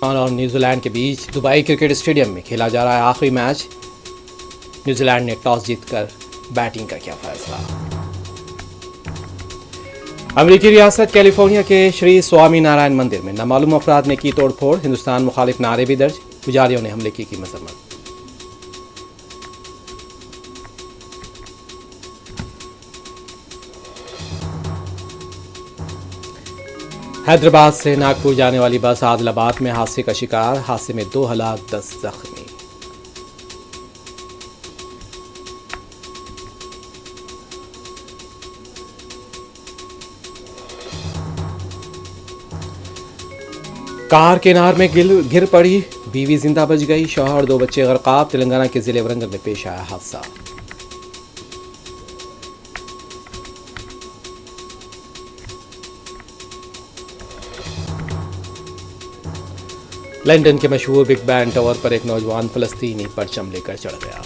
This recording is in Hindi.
और न्यूजीलैंड के बीच दुबई क्रिकेट स्टेडियम में खेला जा रहा है आखिरी मैच। न्यूजीलैंड ने टॉस जीतकर बैटिंग का किया फैसला। अमेरिकी रियासत कैलिफोर्निया के श्री स्वामी नारायण मंदिर में नामालूम अफराद ने की तोड़फोड़। हिंदुस्तान मुखालिफ नारे भी दर्ज। पुजारियों ने हमले की मजम्मत। हैदराबाद से नागपुर जाने वाली बस आदिलाबाद में हादसे का शिकार। हादसे में 2 हलाक 10 जख्मी। कार केनार में गिर पड़ी, बीवी जिंदा बच गई, शौहर 2 बच्चे गरकाब। तेलंगाना के जिले वरंगल में पेश आया हादसा। लंदन के मशहूर बिग बैन टावर पर एक नौजवान फलस्तीनी परचम लेकर चढ़ गया।